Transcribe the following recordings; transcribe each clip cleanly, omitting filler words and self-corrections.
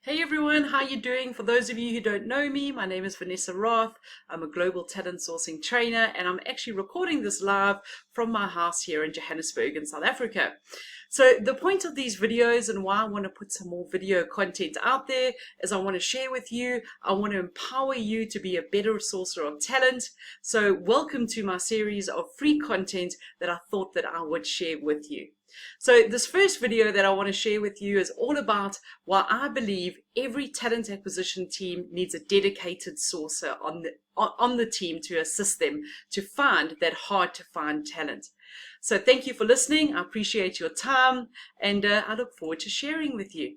Hey everyone, how you doing? For those of you who don't know me, my name is Vanessa Roth. I'm a global talent sourcing trainer and I'm actually recording this live from my house here in Johannesburg in South Africa. So the point of these videos and why I want to put some more video content out there is I want to share with you, I want to empower you to be a better sourcer of talent. So welcome to my series of free content that I thought that I would share with you. So this first video that I want to share with you is all about why I believe every talent acquisition team needs a dedicated sourcer on the team to assist them to find that hard to find talent. So thank you for listening. I appreciate your time and I look forward to sharing with you.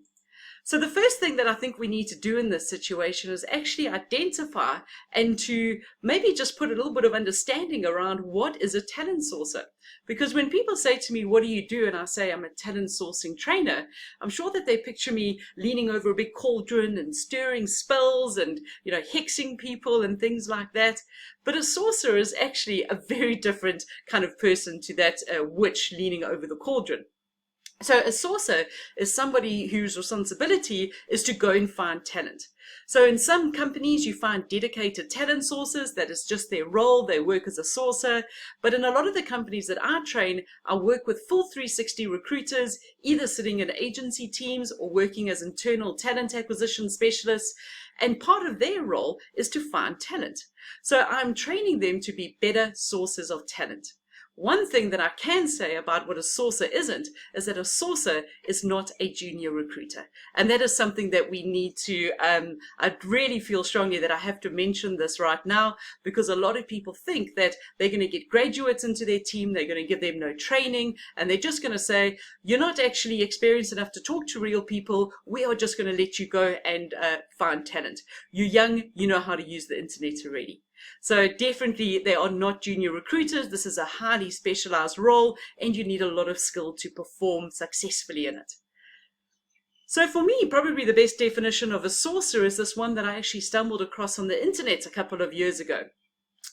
So the first thing that I think we need to do in this situation is actually identify and to maybe just put a little bit of understanding around what is a talent sourcer. Because when people say to me, what do you do? And I say, I'm a talent sourcing trainer, I'm sure that they picture me leaning over a big cauldron and stirring spills and, hexing people and things like that. But a sourcer is actually a very different kind of person to that witch leaning over the cauldron. So a sourcer is somebody whose responsibility is to go and find talent. So in some companies, you find dedicated talent sources. That is just their role. They work as a sourcer. But in a lot of the companies that I train, I work with full 360 recruiters, either sitting in agency teams or working as internal talent acquisition specialists. And part of their role is to find talent. So I'm training them to be better sources of talent. One thing that I can say about what a sourcer isn't is that a sourcer is not a junior recruiter. And that is something that we need to, I really feel strongly that I have to mention this right now, because a lot of people think that they're going to get graduates into their team, they're going to give them no training, and they're just going to say, you're not actually experienced enough to talk to real people, we are just going to let you go and find talent. You're young, you know how to use the internet already. So definitely they are not junior recruiters. This is a highly specialized role and you need a lot of skill to perform successfully in it. So for me, probably the best definition of a sourcer is this one that I actually stumbled across on the internet a couple of years ago.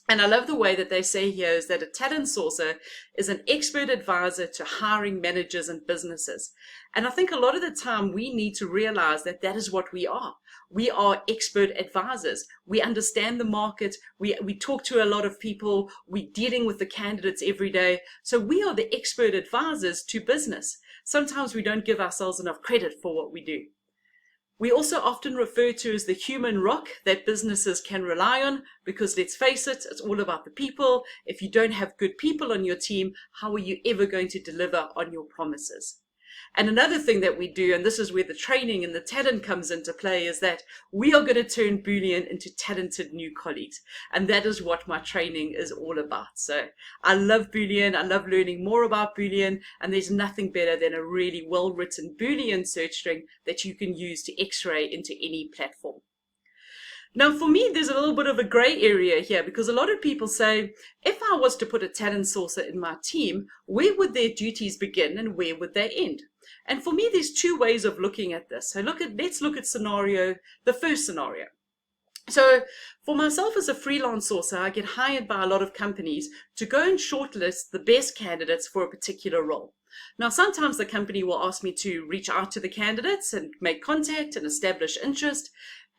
And I love the way that they say here is that a talent sourcer is an expert advisor to hiring managers and businesses. And I think a lot of the time we need to realize that that is what we are. We are expert advisors. We understand the market. We talk to a lot of people. We're dealing with the candidates every day. So we are the expert advisors to business. Sometimes we don't give ourselves enough credit for what we do. We also often refer to as the human rock that businesses can rely on, because let's face it, it's all about the people. If you don't have good people on your team, how are you ever going to deliver on your promises? And another thing that we do, and this is where the training and the talent comes into play, is that we are going to turn Boolean into talented new colleagues. And that is what my training is all about. So I love Boolean. I love learning more about Boolean. And there's nothing better than a really well-written Boolean search string that you can use to X-ray into any platform. Now, for me, there's a little bit of a gray area here, because a lot of people say, if I was to put a talent sourcer in my team, where would their duties begin and where would they end? And for me, there's two ways of looking at this. So let's look at the first scenario. So for myself as a freelance sourcer, I get hired by a lot of companies to go and shortlist the best candidates for a particular role. Now, sometimes the company will ask me to reach out to the candidates and make contact and establish interest.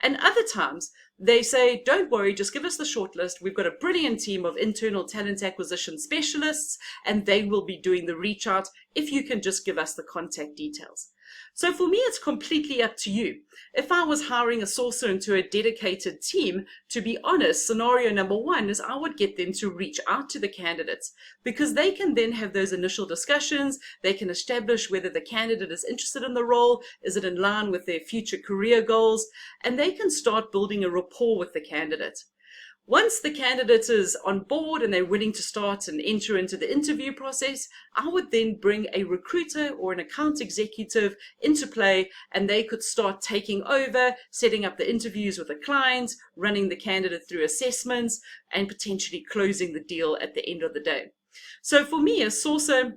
And other times they say, don't worry, just give us the shortlist. We've got a brilliant team of internal talent acquisition specialists, and they will be doing the reach out if you can just give us the contact details. So for me, it's completely up to you. If I was hiring a sourcer into a dedicated team, to be honest, scenario number one is I would get them to reach out to the candidates, because they can then have those initial discussions. They can establish whether the candidate is interested in the role, is it in line with their future career goals, and they can start building a rapport with the candidate. Once the candidate is on board and they're willing to start and enter into the interview process, I would then bring a recruiter or an account executive into play, and they could start taking over, setting up the interviews with the clients, running the candidate through assessments, and potentially closing the deal at the end of the day. So for me, a sourcer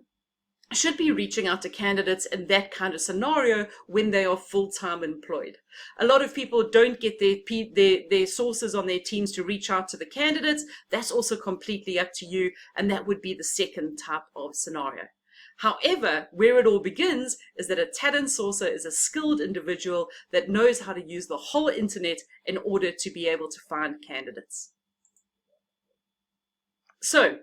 should be reaching out to candidates in that kind of scenario when they are full-time employed. A lot of people don't get their sources on their teams to reach out to the candidates. That's also completely up to you, and that would be the second type of scenario. However, where it all begins is that a talent sourcer is a skilled individual that knows how to use the whole internet in order to be able to find candidates. So,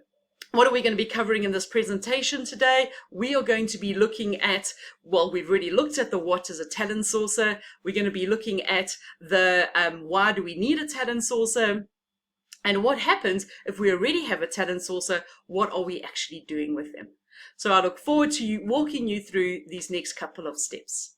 what are we going to be covering in this presentation today? We are going to be looking at, well, we've already looked at the what is a talent sourcer. We're going to be looking at the why do we need a talent sourcer? And what happens if we already have a talent sourcer? What are we actually doing with them? So I look forward to walking you through these next couple of steps.